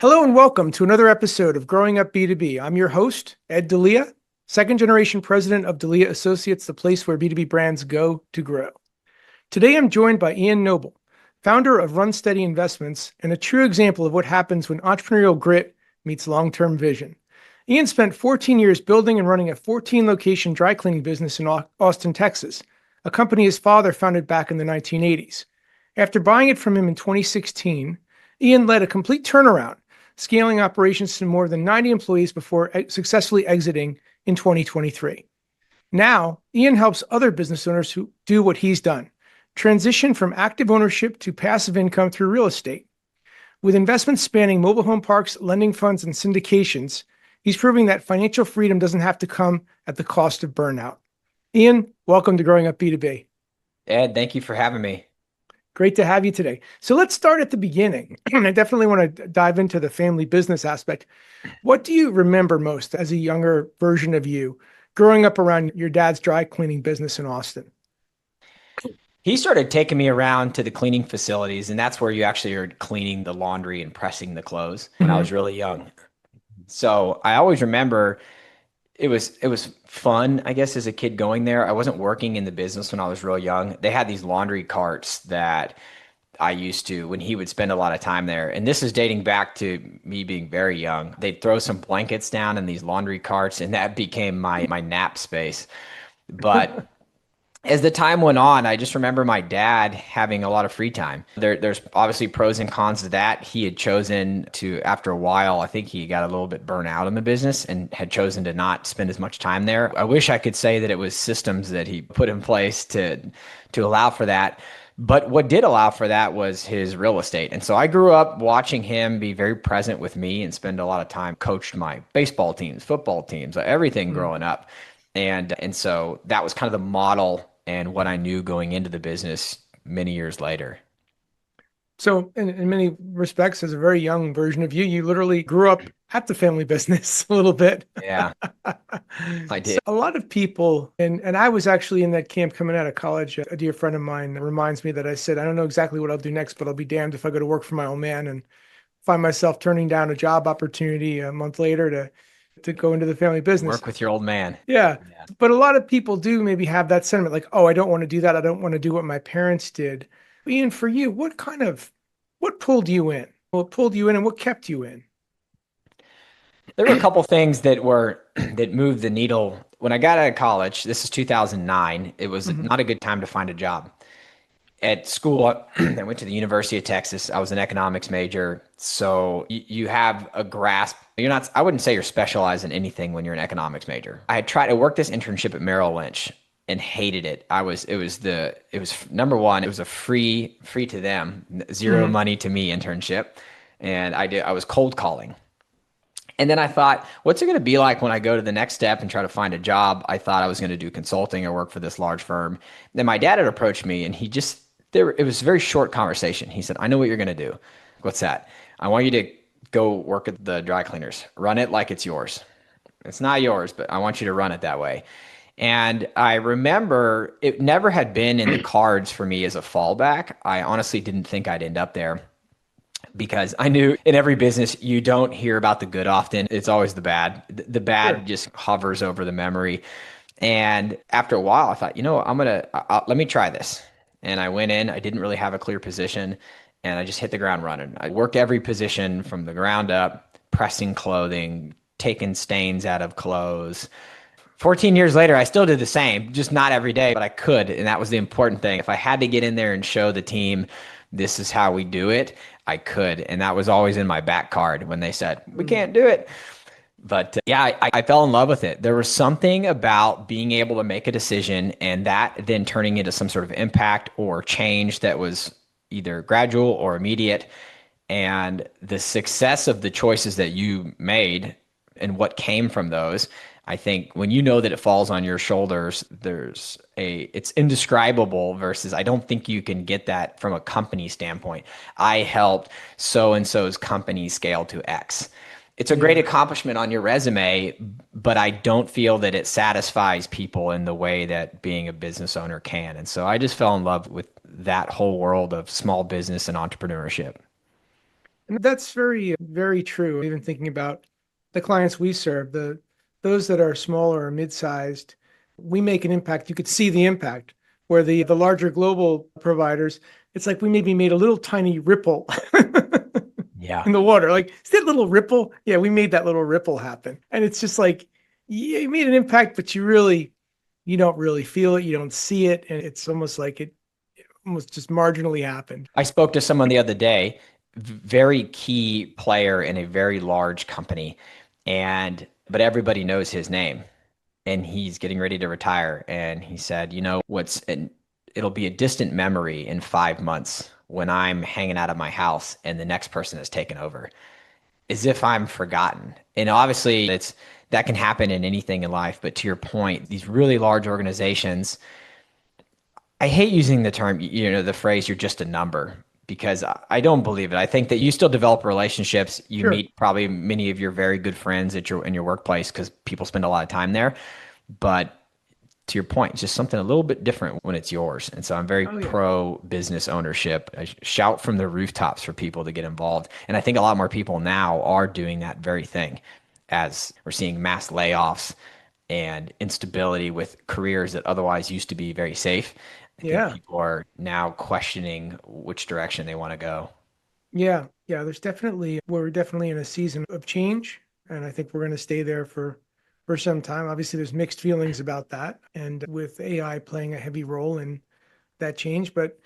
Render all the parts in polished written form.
Hello and welcome to another episode of Growing Up B2B. I'm your host, Ed Delia, second generation president of Delia Associates, the place where B2B brands go to grow. Today I'm joined by Ian Noble, founder of RunSteady Investments and a true example of what happens when entrepreneurial grit meets long-term vision. Ian spent 14 years building and running a 14-location dry cleaning business in Austin, Texas, a company his father founded back in the 1980s. After buying it from him in 2016, Ian led a complete turnaround, scaling operations to more than 90 employees before successfully exiting in 2023. Now, Ian helps other business owners who do what he's done, transition from active ownership to passive income through real estate. With investments spanning mobile home parks, lending funds, and syndications, he's proving that financial freedom doesn't have to come at the cost of burnout. Ian, welcome to Growing Up B2B. Ed, thank you for having me. Great to have you today. So let's start at the beginning. I definitely want to dive into the family business aspect. What do you remember most as a younger version of you growing up around your dad's dry cleaning business in Austin? He started taking me around to the cleaning facilities, and that's where you actually are cleaning the laundry and pressing the clothes when I was really young. So I always remember it was fun, I guess, as a kid going there. I wasn't working in the business when I was real young. They had these laundry carts that I used to when he would spend a lot of time there. And this is dating back to me being very young. They'd throw some blankets down in these laundry carts, and that became my nap space. But as the time went on, I just remember my dad having a lot of free time. There's obviously pros and cons to that. He had chosen to, after a while, I think he got a little bit burnt out in the business and had chosen to not spend as much time there. I wish I could say that it was systems that he put in place to allow for that. But what did allow for that was his real estate. And so I grew up watching him be very present with me and spend a lot of time, coached my baseball teams, football teams, everything growing up. And so that was kind of the model and what I knew going into the business many years later. So in many respects, as a very young version of you, you literally grew up at the family business a little bit. Yeah, I So did. a lot of people, and I was actually in that camp coming out of college. A dear friend of mine reminds me that I said, I don't know exactly what I'll do next, but I'll be damned if I go to work for my old man and find myself turning down a job opportunity a month later to go into the family business. Work with your old man. Yeah. Yeah. But a lot of people do maybe have that sentiment like, oh, I don't want to do that. I don't want to do what my parents did. Ian, for you, what pulled you in? What pulled you in and what kept you in? There were a couple things that moved the needle. When I got out of college, this is 2009, it was Mhm. not a good time to find a job. At school, I went to the University of Texas. I was an economics major. So you have a grasp. You're not, I wouldn't say you're specialized in anything when you're an economics major. I had tried to work this internship at Merrill Lynch and hated it. It was number one, it was a free to them, zero Mhm. money to me internship. And I was cold calling. And then I thought, what's it going to be like when I go to the next step and try to find a job? I thought I was going to do consulting or work for this large firm. Then my dad had approached me and it was a very short conversation. He said, I know what you're going to do. What's that? I want you to go work at the dry cleaners. Run it like it's yours. It's not yours, but I want you to run it that way. And I remember it never had been in the cards for me as a fallback. I honestly didn't think I'd end up there because I knew in every business, you don't hear about the good often. It's always the bad. The Sure. bad just hovers over the memory. And after a while, I thought, let me try this. And I went in, I didn't really have a clear position, and I just hit the ground running. I worked every position from the ground up, pressing clothing, taking stains out of clothes. 14 years later, I still did the same, just not every day, but I could. And that was the important thing. If I had to get in there and show the team, this is how we do it, I could. And that was always in my back card when they said, we Mm. can't do it. But yeah, I fell in love with it. There was something about being able to make a decision and that then turning into some sort of impact or change that was either gradual or immediate. And the success of the choices that you made and what came from those, I think when you know that it falls on your shoulders, it's indescribable versus I don't think you can get that from a company standpoint. I helped so and so's company scale to X. It's a great Yeah. accomplishment on your resume, but I don't feel that it satisfies people in the way that being a business owner can. And so I just fell in love with that whole world of small business and entrepreneurship. And that's very, very true. Even thinking about the clients we serve, those that are smaller or mid-sized, we make an impact. You could see the impact. Where the larger global providers, it's like we maybe made a little tiny ripple Yeah. in the water. Like, is that little ripple? Yeah, we made that little ripple happen. And it's just like, yeah, you made an impact, but you don't really feel it. You don't see it. And it's almost like it almost just marginally happened. I spoke to someone the other day, very key player in a very large company, but everybody knows his name, and he's getting ready to retire. And he said, it'll be a distant memory in 5 months when I'm hanging out of my house and the next person has taken over, as if I'm forgotten. And obviously, that can happen in anything in life. But to your point, these really large organizations, I hate using the term, the phrase, you're just a number, because I don't believe it. I think that you still develop relationships. You Sure. meet probably many of your very good friends in your workplace because people spend a lot of time there. But to your point, it's just something a little bit different when it's yours. And so I'm very Oh, yeah. pro business ownership. I shout from the rooftops for people to get involved. And I think a lot more people now are doing that very thing, as we're seeing mass layoffs and instability with careers that otherwise used to be very safe. I think Yeah. people are now questioning which direction they want to go. Yeah. Yeah. We're definitely in a season of change. And I think we're going to stay there for some time. Obviously, there's mixed feelings about that. And with AI playing a heavy role in that change, but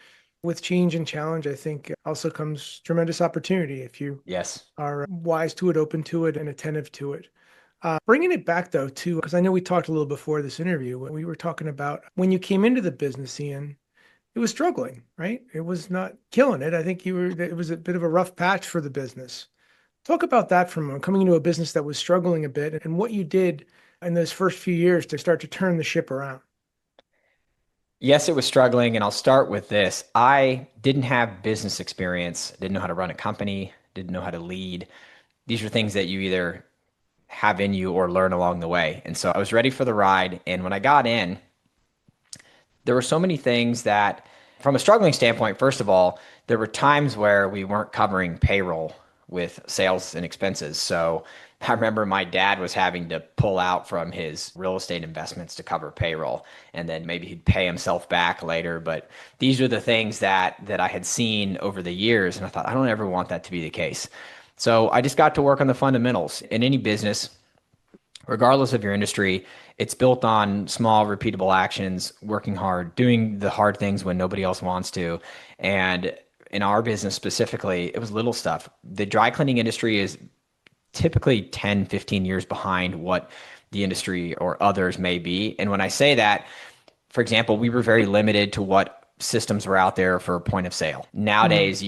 with change and challenge, I think also comes tremendous opportunity if you Yes. are wise to it, open to it, and attentive to it. Bringing it back though, too, because I know we talked a little before this interview. We were talking about when you came into the business, Ian, it was struggling, right? It was not killing it. I think it was a bit of a rough patch for the business. Talk about that for a moment, coming into a business that was struggling a bit and what you did in those first few years to start to turn the ship around. Yes, it was struggling. And I'll start with this. I didn't have business experience, didn't know how to run a company, didn't know how to lead. These are things that you either have in you or learn along the way. And so I was ready for the ride. And when I got in, there were so many things that, from a struggling standpoint, first of all, there were times where we weren't covering payroll with sales and expenses. So I remember my dad was having to pull out from his real estate investments to cover payroll, and then maybe he'd pay himself back later. But these are the things that I had seen over the years, and I thought, I don't ever want that to be the case. So I just got to work on the fundamentals. In any business, regardless of your industry, it's built on small, repeatable actions, working hard, doing the hard things when nobody else wants to. And in our business specifically, it was little stuff. The dry cleaning industry is typically 10, 15 years behind what the industry or others may be. And when I say that, for example, we were very limited to what systems were out there for point of sale. Mm, Nowadays,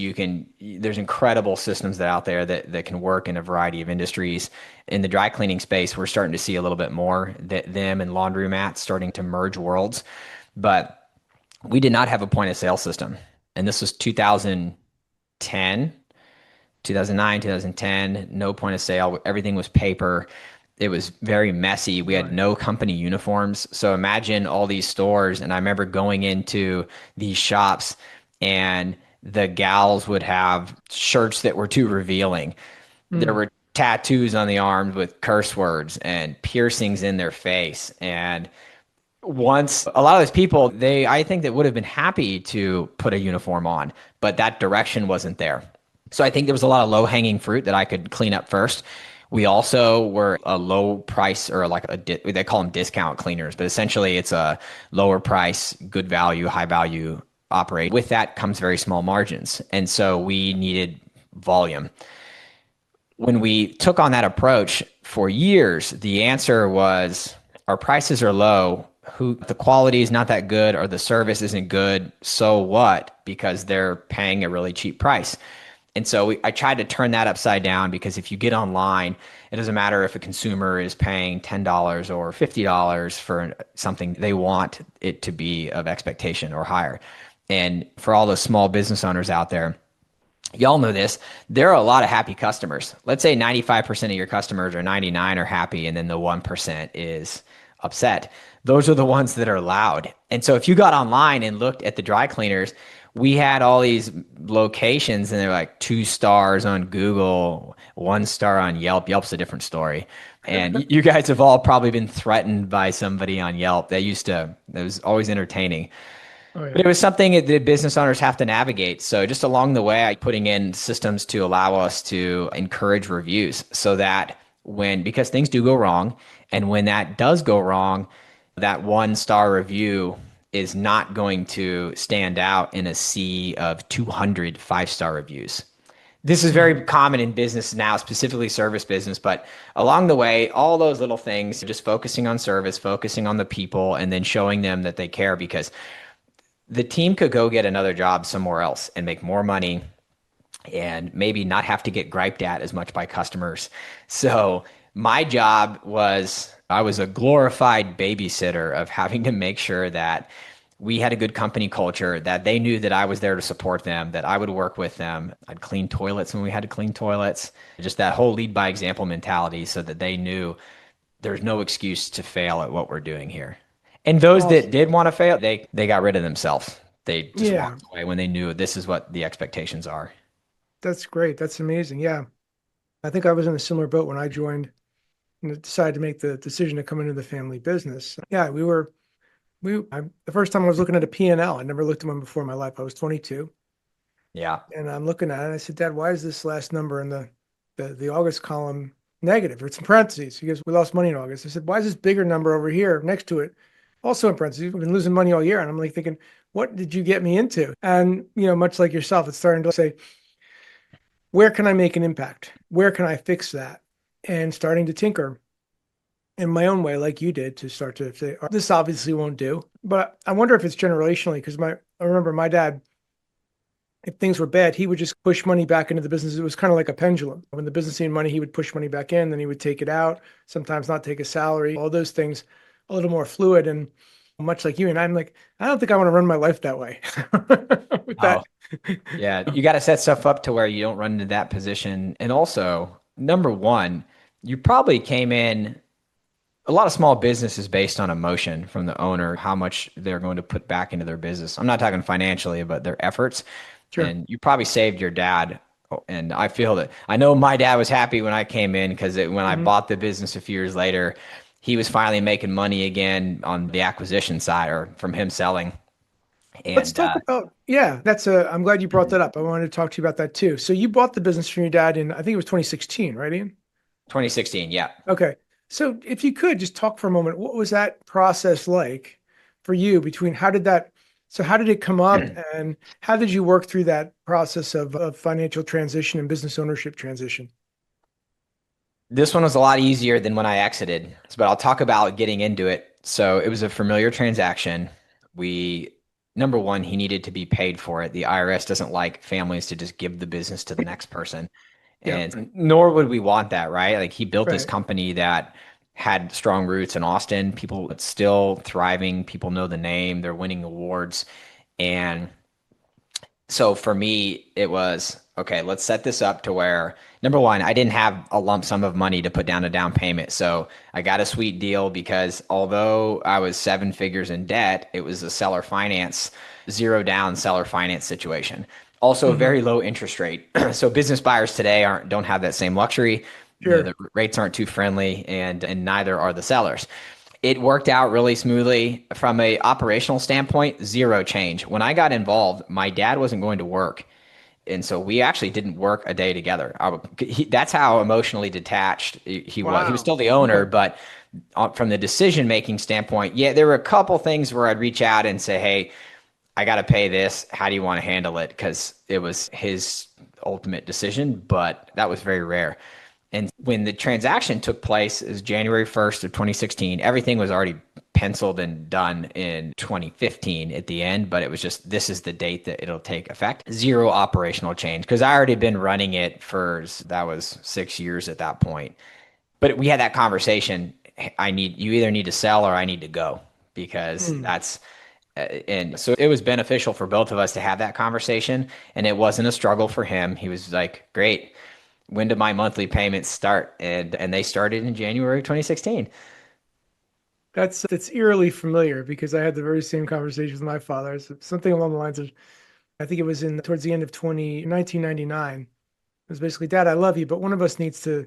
there's incredible systems that out there that can work in a variety of industries. In the dry cleaning space, we're starting to see a little bit more that them and laundromats starting to merge worlds. But we did not have a point of sale system. And this was 2010, 2009, 2010, no point of sale. Everything was paper. It was very messy. We had right. no company uniforms. So imagine all these stores. And I remember going into these shops and the gals would have shirts that were too revealing. There Mm, were tattoos on the arms with curse words and piercings in their face. And once a lot of those people, I think that would have been happy to put a uniform on, but that direction wasn't there. So I think there was a lot of low hanging fruit that I could clean up first. We also were a low price, or like they call them discount cleaners, but essentially it's a lower price, good value, high value operate. With that comes very small margins. And so we needed volume. When we took on that approach for years, the answer was our prices are low. The quality is not that good, or the service isn't good. So what? Because they're paying a really cheap price. And so I tried to turn that upside down, because if you get online, it doesn't matter if a consumer is paying $10 or $50 for something, they want it to be of expectation or higher. And for all those small business owners out there, y'all know this, there are a lot of happy customers. Let's say 95% of your customers, or 99, are happy, and then the 1% is upset. Those are the ones that are loud. And so if you got online and looked at the dry cleaners, we had all these locations and they're like 2 stars on Google, 1 star on Yelp. Yelp's a different story. And you guys have all probably been threatened by somebody on Yelp. That was always entertaining. Oh But yeah. it was something that the business owners have to navigate. So just along the way, I putting in systems to allow us to encourage reviews so that because things do go wrong, and when that does go wrong, that 1 star review is not going to stand out in a sea of 200 5-star reviews. This is very Mhm. common in business now, specifically service business. But along the way, all those little things, just focusing on service, focusing on the people, and then showing them that they care because the team could go get another job somewhere else and make more money and maybe not have to get griped at as much by customers. So my job was I was a glorified babysitter of having to make sure that we had a good company culture, that they knew that I was there to support them, that I would work with them. I'd clean toilets when we had to clean toilets, just that whole lead by example mentality so that they knew there's no excuse to fail at what we're doing here. And those that Awesome. did want to fail, they got rid of themselves. They just Yeah, walked away when they knew this is what the expectations are. that's great. That's amazing. Yeah. I think I was in a similar boat when I joined and decided to make the decision to come into the family business. Yeah, the first time I was looking at a P&L, I never looked at one before in my life. I was 22 Yeah. and I'm looking at it and I said, Dad, why is this last number in the August column negative? It's in parentheses. He goes, we lost money in August. I said, why is this bigger number over here next to it also in parentheses? We've been losing money all year. And I'm like thinking, what did you get me into? And, much like yourself, it's starting to say, where can I make an impact? Where can I fix that? And starting to tinker in my own way, like you did, to start to say, "Oh, this obviously won't do." But I wonder if it's generationally, because I remember my dad, if things were bad, he would just push money back into the business. It was kind of like a pendulum. When the business needed money, he would push money back in, then he would take it out, sometimes not take a salary, all those things a little more fluid. And much like you, and I'm like, I don't think I want to run my life that way with Oh, that. yeah. You got to set stuff up to where you don't run into that position. And also, number one, you probably came in a lot of small business is based on emotion from the owner, how much they're going to put back into their business. I'm not talking financially, but their efforts. Sure. And you probably saved your dad. And I feel that I know my dad was happy when I came in because when I Mhm. bought the business a few years later, he was finally making money again on the acquisition side or from him selling. Let's And talk about, yeah, I'm glad you brought that up. I wanted to talk to you about that too. So you bought the business from your dad in, I think it was 2016, right, Ian? 2016, yeah. Okay. So if you could just talk for a moment, what was that process like for you between how did it come up and how did you work through that process of financial transition and business ownership transition? This one was a lot easier than when I exited, but I'll talk about getting into it. So it was a familiar transaction. We, number one, he needed to be paid for it. The IRS doesn't like families to just give the business to the next person. Yeah, And nor would we want that, right? Like he built this right. company that had strong roots in Austin. People, it's still thriving. People know the name. They're winning awards. And so for me, it was okay, let's set this up to where number one, I didn't have a lump sum of money to put down a down payment. So I got a sweet deal because although I was 7 figures in debt, it was a seller finance, zero down seller finance situation. Also, a Hmm. very low interest rate. So business buyers today don't have that same luxury. The Sure. rates aren't too friendly, and neither are the sellers. It worked out really smoothly from a operational standpoint, zero change. When I got involved, my dad wasn't going to work. And so we actually didn't work a day together. That's how emotionally detached he was. He was Wow. still the owner, Okay. but from the decision making standpoint, yeah, there were a couple things where I'd reach out and say, "Hey, I got to pay this. How do you want to handle it?" Because it was his ultimate decision, but that was very rare. And when the transaction took place is January 1st of 2016, everything was already penciled and done in 2015 at the end, but it was just this is the date that it'll take effect. Zero operational change because I already been running it for that was 6 years at that point. But we had that conversation. You either need to sell or I need to go because Hmm. and so it was beneficial for both of us to have that conversation. And it wasn't a struggle for him. He was like, great. When do my monthly payments start? And they started in January 2016. That's eerily familiar because I had the very same conversation with my father. It's something along the lines of, I think it was in towards the end of 1999. It was basically, Dad, I love you, but one of us needs to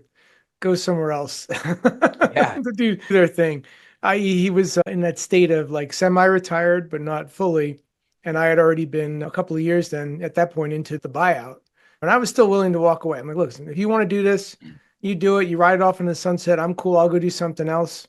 go somewhere else Yeah. to do their thing. I.e., he was in that state of like semi-retired, but not fully. And I had already been a couple of years then at that point into the buyout. And I was still willing to walk away. I'm like, listen, if you want to do this, you do it. You ride it off in the sunset. I'm cool. I'll go do something else.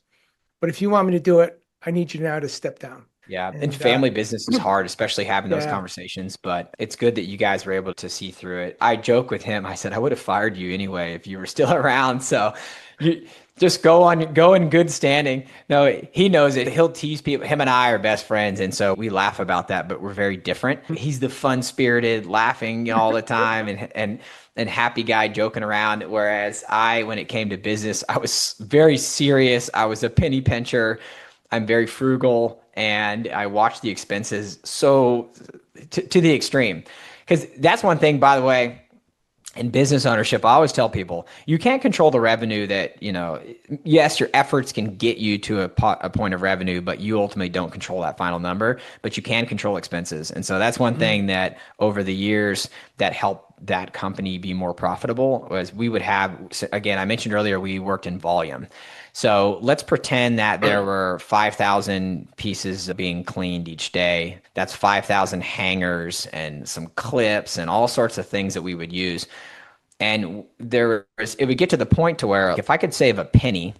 But if you want me to do it, I need you now to step down. Yeah. And And family business is hard, especially having those yeah, conversations, but it's good that you guys were able to see through it. I joke with him. I said, I would have fired you anyway if you were still around. So you just go in good standing. No, he knows it. He'll tease people. Him and I are best friends. And so we laugh about that, but we're very different. He's the fun spirited, laughing all the time and happy guy joking around. Whereas when it came to business, I was very serious. I was a penny pincher. I'm very frugal and I watch the expenses so to the extreme. Because that's one thing, by the way, in business ownership, I always tell people you can't control the revenue that, yes, your efforts can get you to a point of revenue, but you ultimately don't control that final number, but you can control expenses. And so that's one thing that over the years that helped that company be more profitable was we would have, again, I mentioned earlier, we worked in volume. So let's pretend that there were 5,000 pieces being cleaned each day. That's 5,000 hangers and some clips and all sorts of things that we would use. And it would get to the point to where if I could save a penny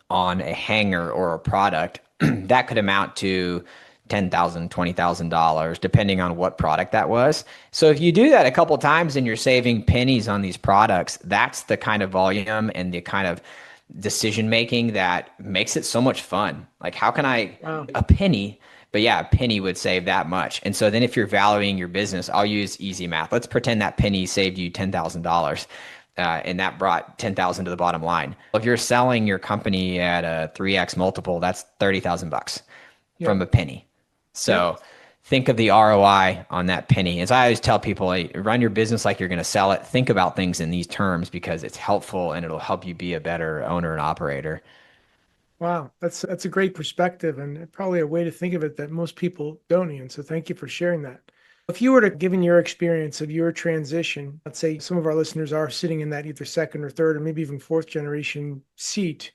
on a hanger or a product, that could amount to $10,000, $20,000, depending on what product that was. So if you do that a couple of times and you're saving pennies on these products, that's the kind of volume and the kind of decision making that makes it so much fun. Like, how can wow. a penny, but yeah, a penny would save that much. And so then if you're valuing your business, I'll use easy math. Let's pretend that penny saved you $10,000. And that brought 10,000 to the bottom line. If you're selling your company at a 3x multiple, that's 30,000 bucks from Yep. a penny. Yep. So think of the ROI on that penny. As I always tell people, hey, run your business like you're going to sell it. Think about things in these terms because it's helpful and it'll help you be a better owner and operator. Wow, that's a great perspective and probably a way to think of it that most people don't, Ian. So thank you for sharing that. If you were to, given your experience of your transition, let's say some of our listeners are sitting in that either second or third or maybe even fourth generation seat,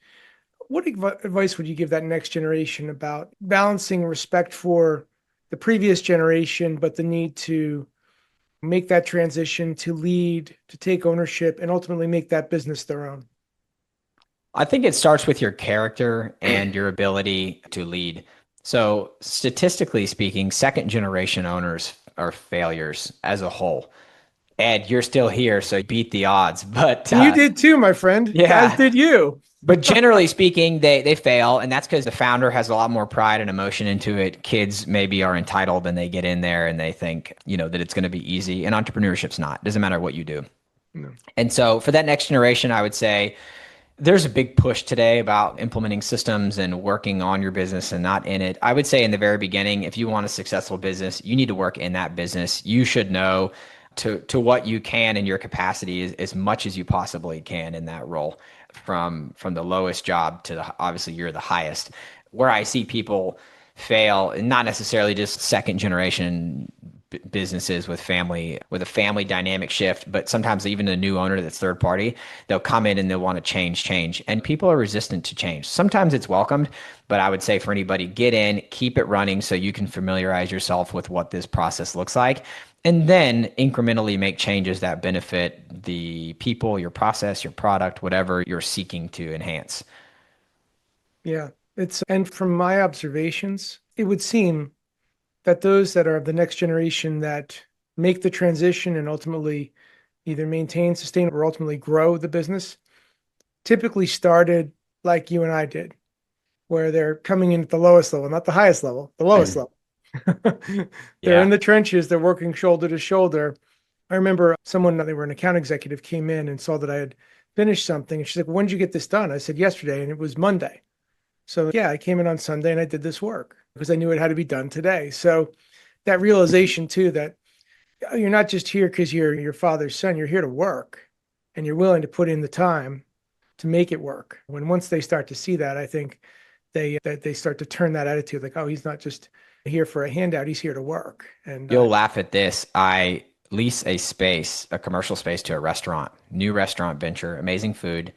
what advice would you give that next generation about balancing respect for the previous generation, but the need to make that transition, to lead, to take ownership, and ultimately make that business their own? I think it starts with your character and your ability to lead. So, statistically speaking, second generation owners are failures as a whole. Ed, you're still here, so beat the odds. But And you did too, my friend, as yeah, did you. but generally speaking, they fail, and that's because the founder has a lot more pride and emotion into it. Kids maybe are entitled, and they get in there and they think that it's going to be easy. And entrepreneurship's not. Doesn't matter what you do. No. And so for that next generation, I would say there's a big push today about implementing systems and working on your business and not in it. I would say in the very beginning, if you want a successful business, you need to work in that business. You should know to what you can in your capacity as much as you possibly can in that role, from the lowest job to obviously you're the highest. Where I see people fail, and not necessarily just second generation businesses with a family dynamic shift, but sometimes even a new owner that's third party, they'll come in and they'll want to change, and people are resistant to change. Sometimes it's welcomed, but I would say for anybody, get in, keep it running so you can familiarize yourself with what this process looks like, and then incrementally make changes that benefit the people, your process, your product, whatever you're seeking to enhance. Yeah, and from my observations, it would seem that those that are of the next generation that make the transition and ultimately either maintain, sustain, or ultimately grow the business typically started like you and I did, where they're coming in at the lowest level, not the highest level, the lowest level. They're in Yeah. the trenches, they're working shoulder to shoulder. I remember someone, they were an account executive, came in and saw that I had finished something. And she's like, when did you get this done? I said, yesterday, and it was Monday. So yeah, I came in on Sunday and I did this work because I knew it had to be done today. So that realization too, that you're not just here because you're your father's son, you're here to work and you're willing to put in the time to make it work. When once they start to see that, I think they start to turn that attitude like, oh, he's not just here for a handout. He's here to work. And You'll laugh at this. I lease a space, a commercial space to a restaurant, new restaurant venture, amazing food.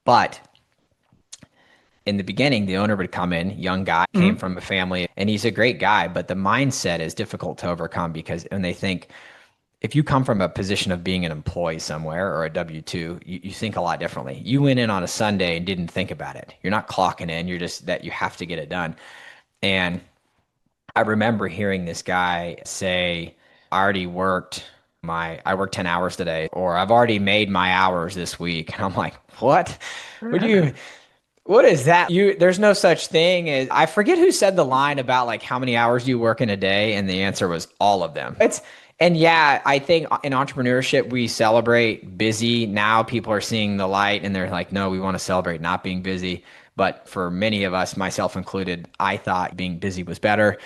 But in the beginning, the owner would come in, young guy, came Mhm. from a family, and he's a great guy, but the mindset is difficult to overcome because when they think, if you come from a position of being an employee somewhere or a W-2, you think a lot differently. You went in on a Sunday and didn't think about it. You're not clocking in, you're just that you have to get it done. And I remember hearing this guy say, I worked 10 hours today, or I've already made my hours this week. And I'm like, what? What do you what is that? There's no such thing as I forget who said the line about like how many hours you work in a day, and the answer was all of them. And yeah, I think in entrepreneurship we celebrate busy. Now people are seeing the light and they're like, no, we want to celebrate not being busy. But for many of us, myself included, I thought being busy was better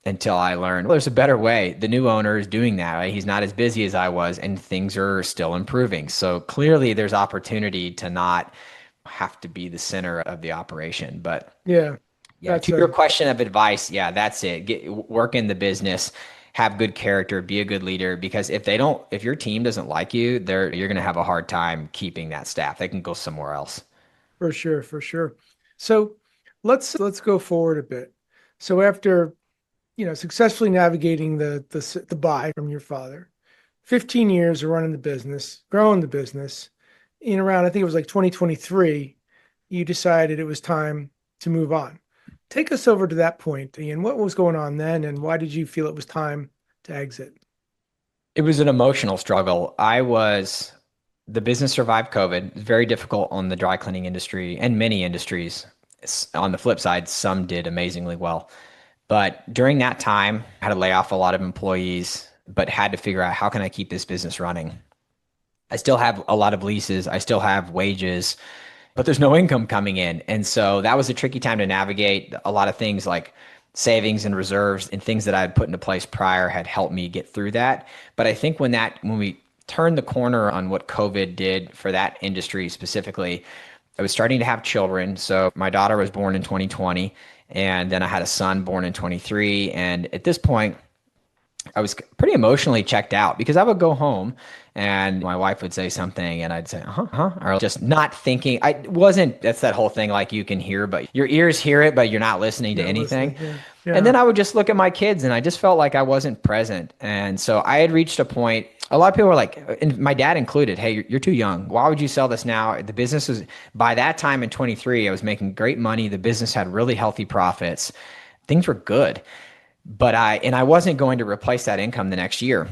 until I learned well, there's a better way. The new owner is doing that. Right? He's not as busy as I was, and things are still improving. So clearly, there's opportunity to not have to be the center of the operation. But Yeah, yeah, that's to your question of advice, yeah, that's it. Work in the business, have good character, be a good leader. Because if your team doesn't like you, you're going to have a hard time keeping that staff. They can go somewhere else. for sure, for sure. So let's go forward a bit. So after successfully navigating the buy from your father, 15 years of running the business, growing the business, in around I think it was like 2023, you decided it was time to move on. Take us over to that point, Ian. What was going on then, and why did you feel it was time to exit? It was an emotional struggle. The business survived COVID. It was very difficult on the dry cleaning industry and many industries. On the flip side, some did amazingly well. But during that time, I had to lay off a lot of employees, but had to figure out how can I keep this business running. I still have a lot of leases. I still have wages, but there's no income coming in. And so that was a tricky time to navigate. A lot of things like savings and reserves and things that I had put into place prior had helped me get through that. But I think when we turned the corner on what COVID did for that industry specifically, I was starting to have children. So my daughter was born in 2020, and then I had a son born in 23. And at this point, I was pretty emotionally checked out because I would go home and my wife would say something and I'd say, or just not thinking. That's that whole thing like you can hear, but your ears hear it, but you're not listening to Not anything. listening. Yeah. And Yeah. then I would just look at my kids and I just felt like I wasn't present. And so I had reached a point, a lot of people were like, and my dad included, hey, you're too young. Why would you sell this now? The business was, by that time in 23, I was making great money. The business had really healthy profits. Things were good. I wasn't going to replace that income the next year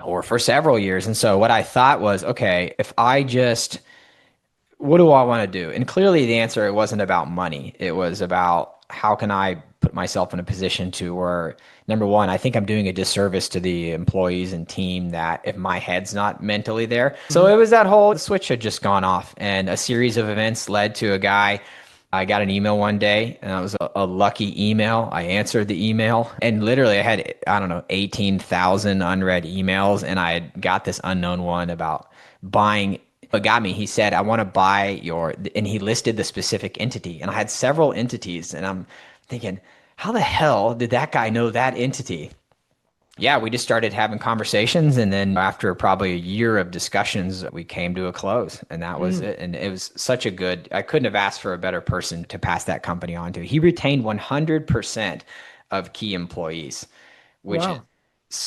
or for several years. And so what I thought was, okay, what do I want to do? And clearly the answer, it wasn't about money. It was about how can I put myself in a position to where, number one, I think I'm doing a disservice to the employees and team that if my head's not mentally there. So Mhm. it was that whole switch had just gone off and a series of events led to a guy. I got an email one day and it was a lucky email. I answered the email and literally I had, I don't know, 18,000 unread emails and I got this unknown one about buying. What got me, he said, I want to buy and he listed the specific entity. And I had several entities and I'm thinking, how the hell did that guy know that entity? Yeah, we just started having conversations. And then after probably a year of discussions, we came to a close and that was Mm. it. And it was I couldn't have asked for a better person to pass that company on to. He retained 100% of key employees, which is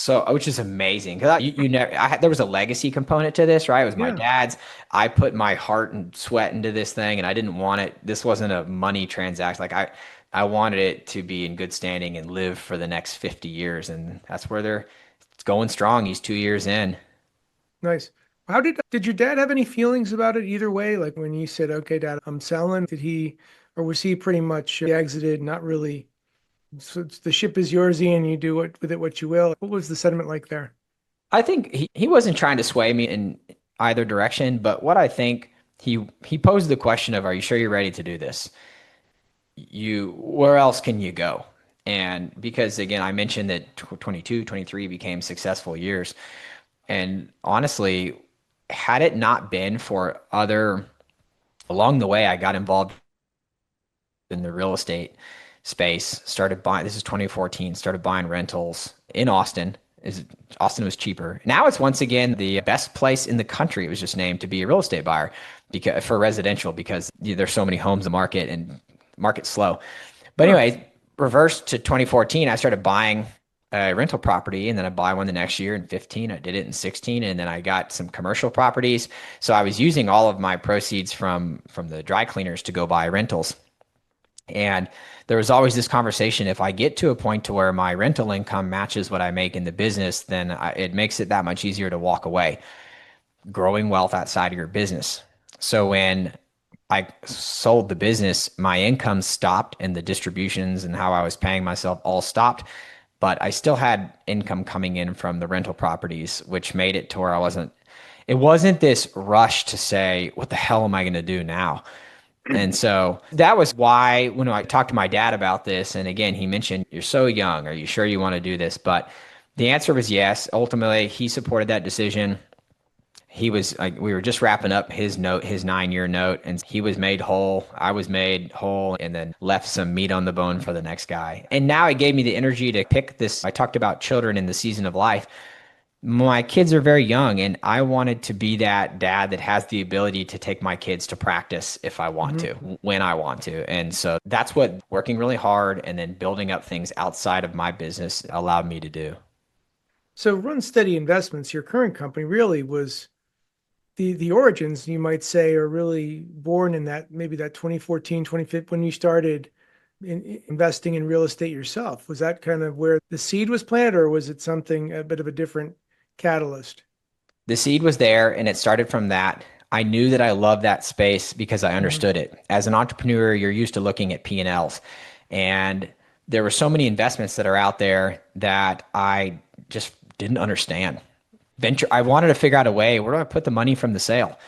Wow. which is amazing because there was a legacy component to this, right? It was my Yeah. dad's. I put my heart and sweat into this thing, and I didn't want it. This wasn't a money transaction. I wanted it to be in good standing and live for the next 50 years, and that's where it's going strong. He's 2 years in. Nice. How did your dad have any feelings about it either way? Like when you said, "Okay, Dad, I'm selling," or was he pretty much exited, not really? So the ship is yours, Ian. You do with it what you will. What was the sentiment like there? I think he wasn't trying to sway me in either direction, but what I think he posed the question of, "Are you sure you're ready to do this? Where else can you go?" And because again, I mentioned that 22, 23 became successful years. And honestly, had it not been for along the way, I got involved in the real estate space, started buying, this is 2014, started buying rentals in Austin. Austin was cheaper. Now it's once again the best place in the country. It was just named to be a real estate buyer because for residential because there's so many homes in the market and market's slow. But Huh. anyway, reverse to 2014, I started buying a rental property and then I buy one the next year in 15. I did it in 16 and then I got some commercial properties. So I was using all of my proceeds from the dry cleaners to go buy rentals. And there was always this conversation, if I get to a point to where my rental income matches what I make in the business, then it makes it that much easier to walk away, growing wealth outside of your business. So when I sold the business, my income stopped and the distributions and how I was paying myself all stopped. But I still had income coming in from the rental properties, which made it to where it wasn't this rush to say, what the hell am I going to do now? And so that was why when I talked to my dad about this, and again, he mentioned, you're so young. Are you sure you want to do this? But the answer was yes. Ultimately, he supported that decision. He was like, we were just wrapping up his note, his 9-year note, and he was made whole. I was made whole and then left some meat on the bone for the next guy. And now it gave me the energy to pick this. I talked about children in the season of life. My kids are very young and I wanted to be that dad that has the ability to take my kids to practice if I want to, when I want to. And so that's what working really hard and then building up things outside of my business allowed me to do. So RunSteady Investments, your current company, really was the origins, you might say, are really born in that maybe that 2014, 2015 when you started investing in real estate yourself. Was that kind of where the seed was planted, or was it something a bit of a different catalyst? The seed was there and it started from that. I knew that I loved that space because I understood it. As an entrepreneur, you're used to looking at P&Ls. And there were so many investments that are out there that I just didn't understand. I wanted to figure out a way, where do I put the money from the sale?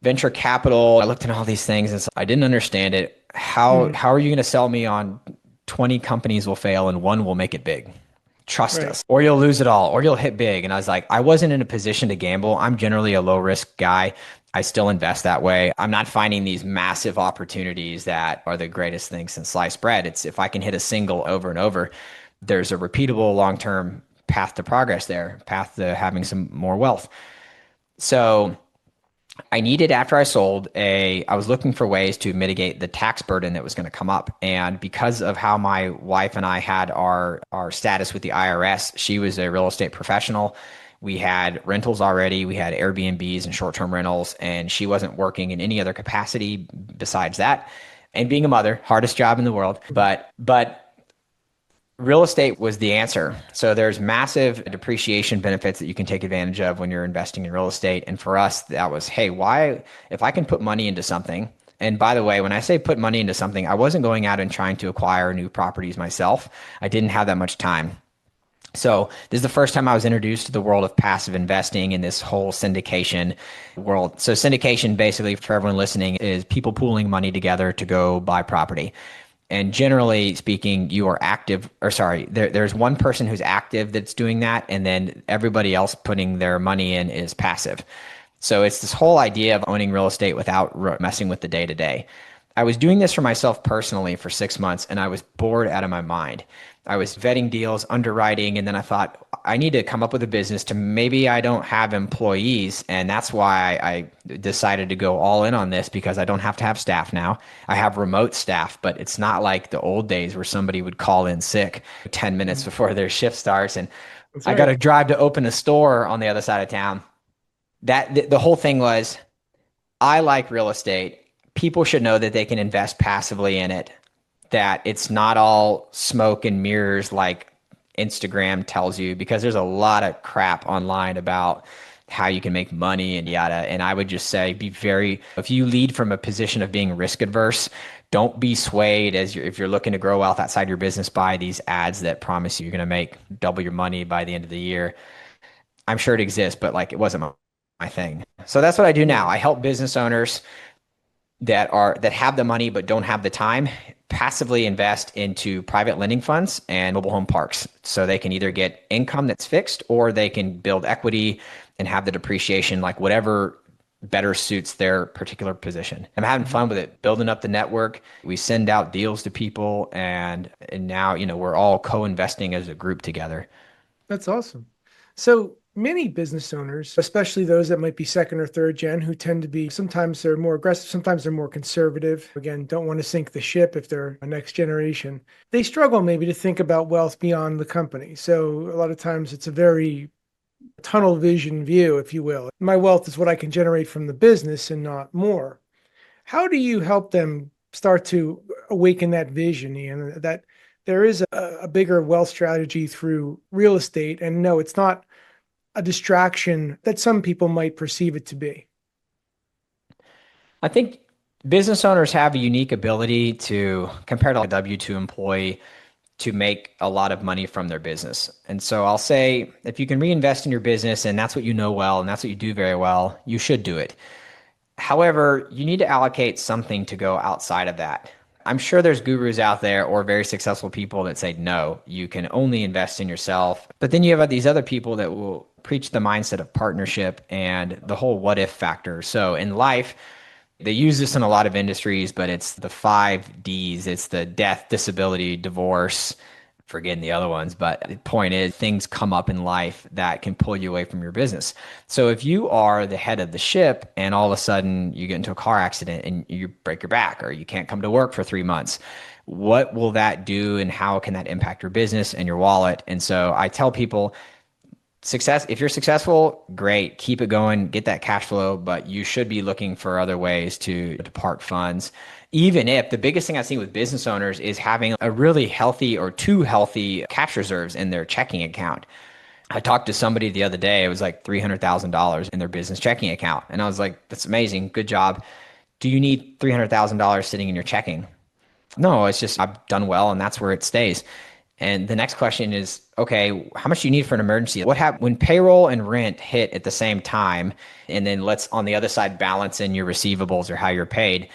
Venture capital, I looked at all these things and I didn't understand it. How are you going to sell me on 20 companies will fail and one will make it big? Trust Right. us, or you'll lose it all, or you'll hit big. And I was like, I wasn't in a position to gamble. I'm generally a low risk guy. I still invest that way. I'm not finding these massive opportunities that are the greatest thing since sliced bread. It's if I can hit a single over and over, there's a repeatable long-term path to progress there, path to having some more wealth. So I needed, after I sold, I was looking for ways to mitigate the tax burden that was going to come up. And because of how my wife and I had our status with the IRS, she was a real estate professional. We had rentals already. We had Airbnbs and short-term rentals, and she wasn't working in any other capacity besides that. And being a mother, hardest job in the world. But real estate was the answer. So there's massive depreciation benefits that you can take advantage of when you're investing in real estate. And for us, that was, hey, why, if I can put money into something, and by the way, when I say put money into something, I wasn't going out and trying to acquire new properties myself. I didn't have that much time. So this is the first time I was introduced to the world of passive investing in this whole syndication world. So syndication, basically, for everyone listening, is people pooling money together to go buy property. And generally speaking, you are active, or sorry, there's one person who's active that's doing that, and then everybody else putting their money in is passive. So it's this whole idea of owning real estate without messing with the day to day. I was doing this for myself personally for 6 months, and I was bored out of my mind. I was vetting deals, underwriting, and then I thought, I need to come up with a business to maybe I don't have employees. And that's why I decided to go all in on this, because I don't have to have staff now. I have remote staff, but it's not like the old days where somebody would call in sick 10 minutes before their shift starts. And That's I got right. to drive to open a store on the other side of town. The whole thing was, I like real estate. People should know that they can invest passively in it, that it's not all smoke and mirrors like Instagram tells you, because there's a lot of crap online about how you can make money and yada. And I would just say, if you lead from a position of being risk adverse, don't be swayed if you're looking to grow wealth outside your business by these ads that promise you're going to make double your money by the end of the year. I'm sure it exists, but like it wasn't my thing. So that's what I do now. Yeah. I help business owners that have the money but don't have the time passively invest into private lending funds and mobile home parks, so they can either get income that's fixed or they can build equity and have the depreciation, like whatever better suits their particular position. I'm having fun with it, building up the network. We send out deals to people, and now, we're all co-investing as a group together. That's awesome. So many business owners, especially those that might be second or third gen, who tend to be sometimes they're more aggressive, sometimes they're more conservative. Again, don't want to sink the ship if they're a next generation. They struggle maybe to think about wealth beyond the company. So a lot of times it's a very tunnel vision view, if you will. My wealth is what I can generate from the business and not more. How do you help them start to awaken that vision, Ian, that there is a bigger wealth strategy through real estate? And no, it's not a distraction that some people might perceive it to be. I think business owners have a unique ability to, compared to a W-2 employee, to make a lot of money from their business. And so I'll say, if you can reinvest in your business and that's what you know well and that's what you do very well, you should do it. However, you need to allocate something to go outside of that. I'm sure there's gurus out there or very successful people that say, no, you can only invest in yourself. But then you have these other people that will preach the mindset of partnership and the whole what if factor. So in life, they use this in a lot of industries, but it's the 5 Ds. It's the death, disability, divorce, forgetting the other ones. But the point is, things come up in life that can pull you away from your business. So if you are the head of the ship and all of a sudden you get into a car accident and you break your back or you can't come to work for 3 months, what will that do and how can that impact your business and your wallet? And so I tell people, success, if you're successful, great, keep it going, get that cash flow, but you should be looking for other ways to park funds. Even if the biggest thing I've seen with business owners is having a really healthy or too healthy cash reserves in their checking account. I talked to somebody the other day, it was like $300,000 in their business checking account. And I was like, that's amazing, good job. Do you need $300,000 sitting in your checking? No, it's just I've done well and that's where it stays. And the next question is, okay, how much do you need for an emergency? What happens when payroll and rent hit at the same time? And then let's on the other side balance in your receivables or how you're paid.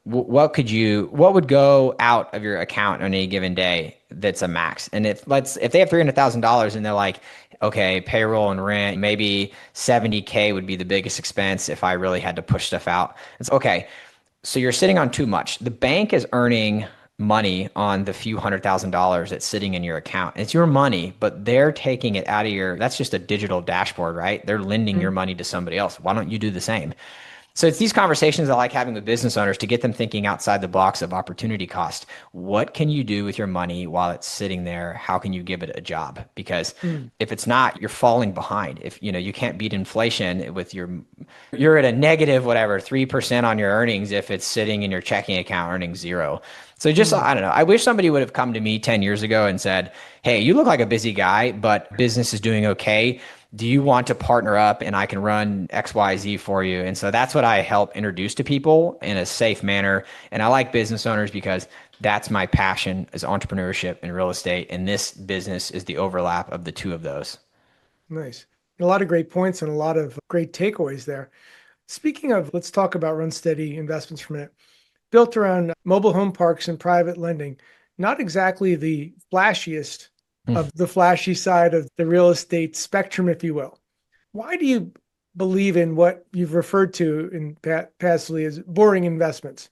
What would go out of your account on any given day that's a max? And if they have $300,000 and they're like, okay, payroll and rent, maybe 70K would be the biggest expense if I really had to push stuff out. It's okay. So you're sitting on too much. The bank is earning money on the few $100,000 that's sitting in your account. It's your money, but they're taking it out of that's just a digital dashboard, right? They're lending your money to somebody else. Why don't you do the same? So it's these conversations I like having with business owners to get them thinking outside the box of opportunity cost. What can you do with your money while it's sitting there? How can you give it a job? Because if it's not, you're falling behind. If you can't beat inflation with you're at a negative whatever 3% on your earnings if it's sitting in your checking account earning zero. So I don't know. I wish somebody would have come to me 10 years ago and said, hey, you look like a busy guy, but business is doing okay. Do you want to partner up and I can run XYZ for you? And so that's what I help introduce to people in a safe manner. And I like business owners because that's my passion is entrepreneurship and real estate. And this business is the overlap of the two of those. Nice. A lot of great points and a lot of great takeaways there. Speaking of, let's talk about RunSteady Investments for a minute. Built around mobile home parks and private lending, not exactly the flashiest of the flashy side of the real estate spectrum, if you will. Why do you believe in what you've referred to in passively as boring investments?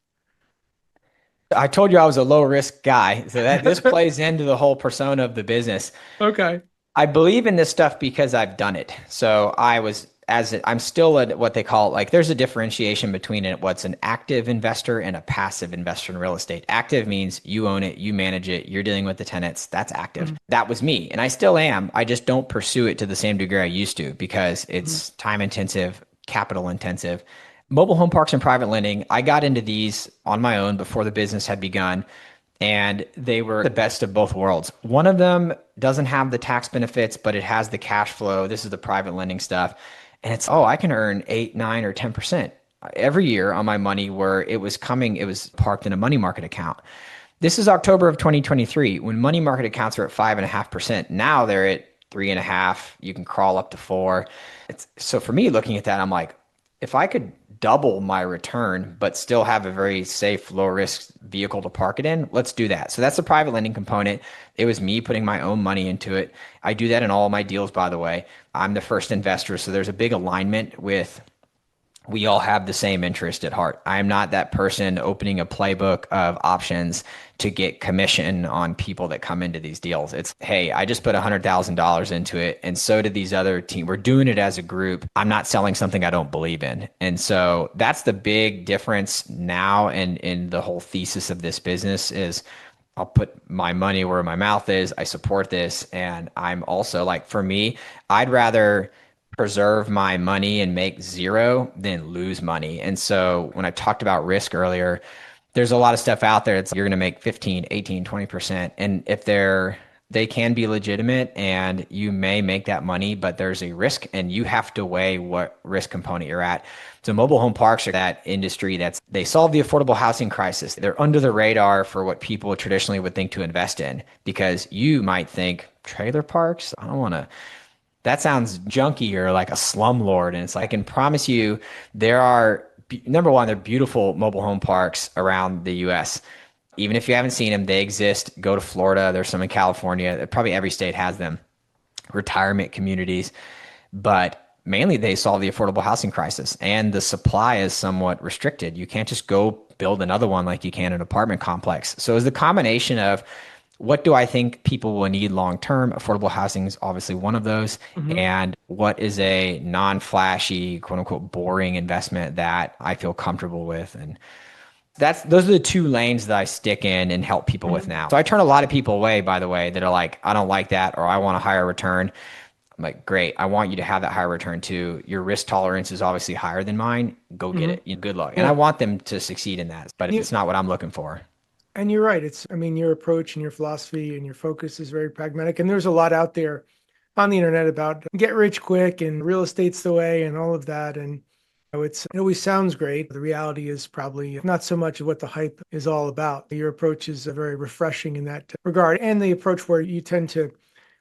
I told you I was a low risk guy. So that this plays into the whole persona of the business. Okay. I believe in this stuff because I've done it. So I'm still at what they call there's a differentiation between what's an active investor and a passive investor in real estate. Active means you own it, you manage it, you're dealing with the tenants. That's active. That was me. And I still am. I just don't pursue it to the same degree I used to because it's time intensive, capital intensive. Mobile home parks and private lending, I got into these on my own before the business had begun. And they were the best of both worlds. One of them doesn't have the tax benefits, but it has the cash flow. This is the private lending stuff. And I can earn 8, 9, or 10% every year on my money where it was parked in a money market account. This is October of 2023 when money market accounts are at 5.5%. Now they're at 3.5. You can crawl up to 4. So for me, looking at that, I'm like, if I could double my return, but still have a very safe, low risk vehicle to park it in, let's do that. So that's the private lending component. It was me putting my own money into it. I do that in all of my deals, by the way. I'm the first investor. So there's a big alignment with we all have the same interest at heart. I'm not that person opening a playbook of options to get commission on people that come into these deals. It's, hey, I just put $100,000 into it, and so did these other team. We're doing it as a group. I'm not selling something I don't believe in. And so that's the big difference now in the whole thesis of this business is I'll put my money where my mouth is. I support this. And I'm also like, for me, I'd rather preserve my money and make zero than lose money. And so when I talked about risk earlier, there's a lot of stuff out there. It's you're going to make 15, 18, 20%. And if they can be legitimate and you may make that money, but there's a risk and you have to weigh what risk component you're at. So mobile home parks are that industry they solve the affordable housing crisis. They're under the radar for what people traditionally would think to invest in because you might think trailer parks, I don't want to that sounds junky or like a slumlord. And it's like, I can promise you there are, number one, they're beautiful mobile home parks around the US. Even if you haven't seen them, they exist. Go to Florida. There's some in California. Probably every state has them. Retirement communities. But mainly they solve the affordable housing crisis. And the supply is somewhat restricted. You can't just go build another one like you can an apartment complex. So it's the combination of what do I think people will need long term? Affordable housing is obviously one of those. Mm-hmm. And what is a non flashy, quote unquote, boring investment that I feel comfortable with? And those are the two lanes that I stick in and help people with Mm-hmm. now. So I turn a lot of people away, by the way, that are like, I don't like that, or I want a higher return. I'm like, great. I want you to have that higher return too. Your risk tolerance is obviously higher than mine. Go get Mm-hmm. it. Good luck. And I Well, want them to succeed in that. But if you, it's not what I'm looking for. and you're right. I mean, your approach and your philosophy and your focus is very pragmatic. And there's a lot out there on the internet about get rich quick and real estate's the way and all of that. And it always sounds great. The reality is probably not so much of what the hype is all about. Your approach is very refreshing in that regard, and the approach where you tend to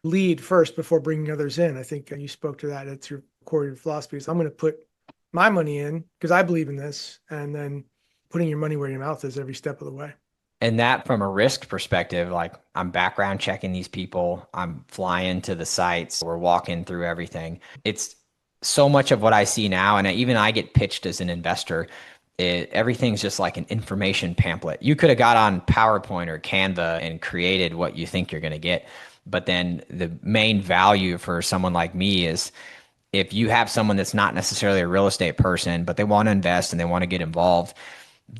lead first before bringing others in. I think you spoke to that. It's your core of your philosophy is I'm going to put my money in because I believe in this, and then putting your money where your mouth is every step of the way. And that from a risk perspective, like I'm background checking these people, I'm flying to the sites, we're walking through everything. It's so much of what I see now. And even I get pitched as an investor. Everything's just like an information pamphlet. You could have got on PowerPoint or Canva and created what you think you're going to get. But then the main value for someone like me is if you have someone that's not necessarily a real estate person, but they want to invest and they want to get involved,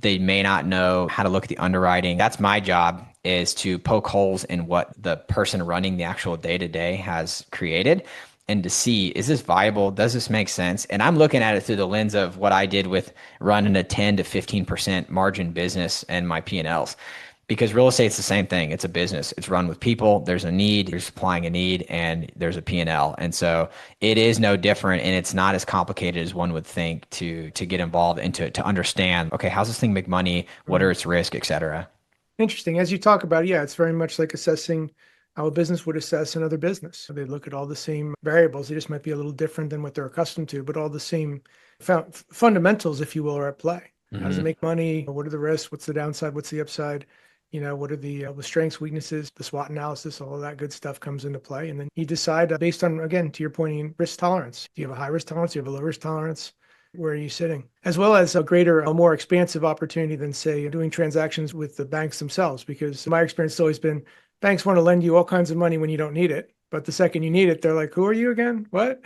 they may not know how to look at the underwriting. That's my job is to poke holes in what the person running the actual day-to-day has created and to see, is this viable? Does this make sense? And I'm looking at it through the lens of what I did with running a 10 to 15% margin business and my P&Ls. Because real estate's the same thing. It's a business. It's run with people. There's a need. You're supplying a need, and there's a P&L. And so it is no different, and it's not as complicated as one would think to get involved and to understand. Okay, how's this thing make money? What are its risks, et cetera? Interesting. As you talk about, yeah, it's very much like assessing how a business would assess another business. So they look at all the same variables. They just might be a little different than what they're accustomed to, but all the same fundamentals, if you will, are at play. How does it make money? What are the risks? What's the downside? What's the upside? What are the strengths, weaknesses, the SWOT analysis, all of that good stuff comes into play. And then you decide based on, again, to your point, risk tolerance. Do you have a high risk tolerance? Do you have a low risk tolerance? Where are you sitting? As well as a more expansive opportunity than, say, doing transactions with the banks themselves. Because my experience has always been banks want to lend you all kinds of money when you don't need it. But the second you need it, they're like, who are you again? What?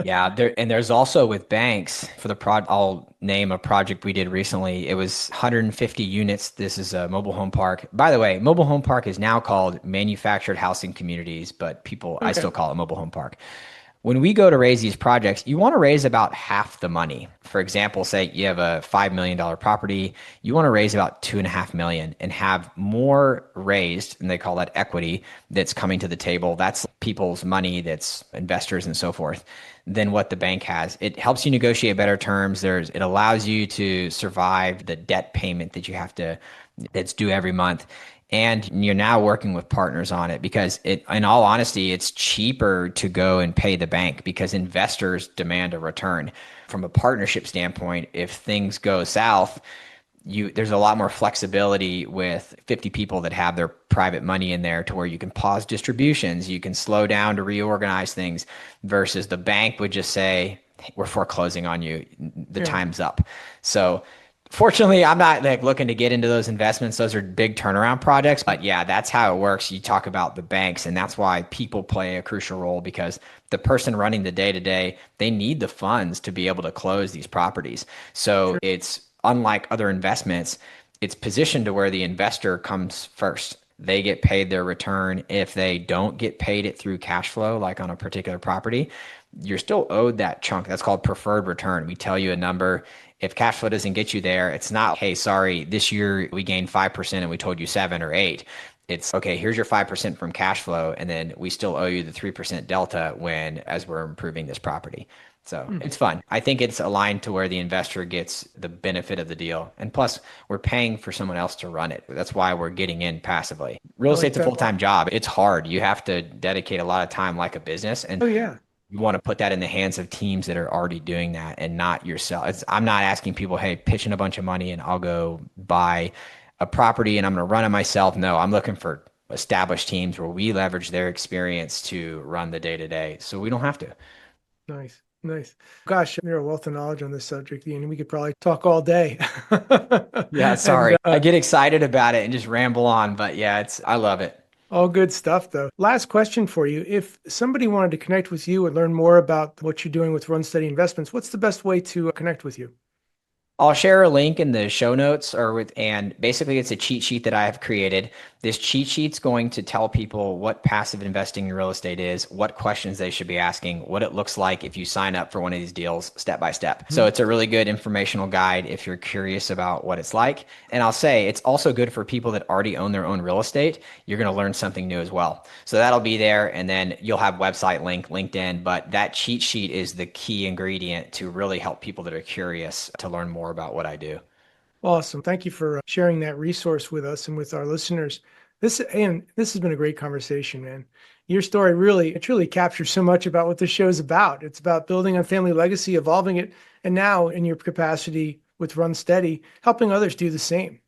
Yeah, there's also with banks for I'll name a project we did recently. It was 150 units. This is a mobile home park. By the way, mobile home park is now called manufactured housing communities, but I Okay. still call it mobile home park. When we go to raise these projects, you want to raise about half the money. For example, say you have a $5 million property, you want to raise about 2.5 million and have more raised, and they call that equity that's coming to the table. That's people's money, that's investors and so forth, than what the bank has. It helps you negotiate better terms. It allows you to survive the debt payment that's due every month. And you're now working with partners on it because in all honesty, it's cheaper to go and pay the bank because investors demand a return. From a partnership standpoint, if things go south, there's a lot more flexibility with 50 people that have their private money in there to where you can pause distributions, you can slow down to reorganize things versus the bank would just say, we're foreclosing on you. The time's up. So fortunately, I'm not like looking to get into those investments. Those are big turnaround projects. But yeah, that's how it works. You talk about the banks, and that's why people play a crucial role, because the person running the day-to-day, they need the funds to be able to close these properties. So it's unlike other investments, it's positioned to where the investor comes first. They get paid their return. If they don't get paid it through cash flow, like on a particular property, you're still owed that chunk. That's called preferred return. We tell you a number. If cash flow doesn't get you there, it's not, hey, sorry, this year we gained 5% and we told you 7 or 8. It's okay, here's your 5% from cash flow, and then we still owe you the 3% delta as we're improving this property. So it's fun. I think it's aligned to where the investor gets the benefit of the deal. And plus, we're paying for someone else to run it. That's why we're getting in passively. Real estate's a full-time job. It's hard. You have to dedicate a lot of time like a business. And you want to put that in the hands of teams that are already doing that and not yourself. I'm not asking people, hey, pitch in a bunch of money and I'll go buy a property and I'm going to run it myself. No, I'm looking for established teams where we leverage their experience to run the day-to-day so we don't have to. Nice. Gosh, you're a wealth of knowledge on this subject, Ian. We could probably talk all day. Yeah, sorry. I get excited about it and just ramble on, but yeah, I love it. All good stuff, though. Last question for you. If somebody wanted to connect with you and learn more about what you're doing with RunSteady Investments, what's the best way to connect with you? I'll share a link in the show notes and basically it's a cheat sheet that I have created. This cheat sheet's going to tell people what passive investing in real estate is, what questions they should be asking, what it looks like if you sign up for one of these deals step by step. So it's a really good informational guide if you're curious about what it's like. And I'll say it's also good for people that already own their own real estate. You're going to learn something new as well. So that'll be there, and then you'll have website link, LinkedIn, but that cheat sheet is the key ingredient to really help people that are curious to learn more about what I do. Awesome. Thank you for sharing that resource with us and with our listeners. This has been a great conversation, man. Your story really captures so much about what this show is about. It's about building a family legacy, evolving it, and now in your capacity with RunSteady, helping others do the same.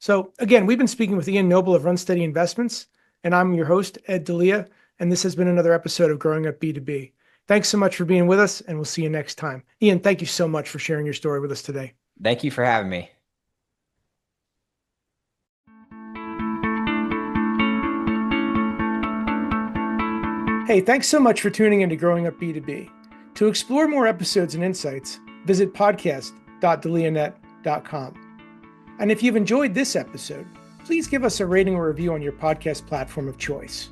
So again, we've been speaking with Ian Noble of RunSteady Investments, and I'm your host, Ed Delia, and this has been another episode of Growing Up B2B. Thanks so much for being with us, and we'll see you next time. Ian, thank you so much for sharing your story with us today. Thank you for having me. Hey, thanks so much for tuning into Growing Up B2B. To explore more episodes and insights, visit podcast.delianet.com. And if you've enjoyed this episode, please give us a rating or review on your podcast platform of choice.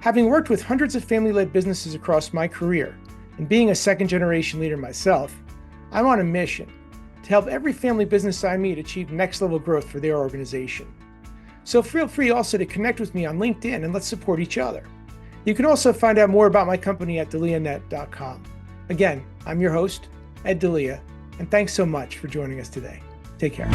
Having worked with hundreds of family-led businesses across my career, and being a second-generation leader myself, I'm on a mission to help every family business I meet achieve next-level growth for their organization. So feel free also to connect with me on LinkedIn and let's support each other. You can also find out more about my company at delianet.com. Again, I'm your host, Ed Delia, and thanks so much for joining us today. Take care.